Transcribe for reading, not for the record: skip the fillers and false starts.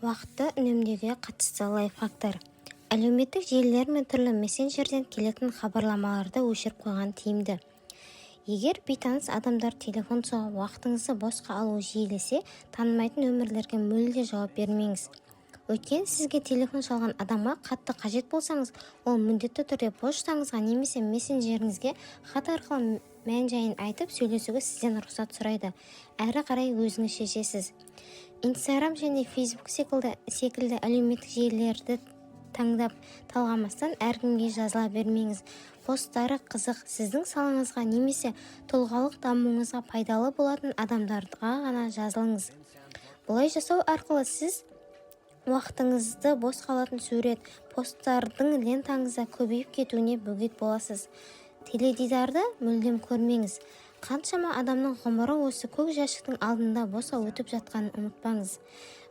Уақытты үнемдеуге қатысты лайфхактар. Әлеуметтік желілер мен түрлі мессенджерден келетін хабарламаларды өшіріп қойған тиімді. Егер бейтаныс адамдар телефон соғып уақытыңызды босқа алу жиілесе, танымайтын нөмірлерге мүлде жауап бермеңіз. Өйткені сізге телефон шалған адамға қатты қажет болсаңыз, ол міндетті түрде поштаңызға немесе мессенджеріңізге хат арқылы мән-жайын айтып сөйлесуге сізден рұқсат сұрайды. Әрі қарай өзіңіз шешесіз. Инстаграм және фейсбук секілді әлеуметтік желілерді таңдап талғамастан әркімге жазыла бермеңіз. Посттары қызық, сіздің салаңызға немесе тұлғалық дамуыңызға пайдалы болатын адамдарға ғана жазылыңыз. Бұлай жасау арқылы сіз уақытыңызды бос қалатын сурет, посттардың лентаңызда көбейіп кетуіне бөгет боласыз. Теледидарды мүлдем көрмеңіз. Қаншама адамның ғұмыры осы көк жәшіктің алдында босқа өтіп жатқанын ұмытпаңыз.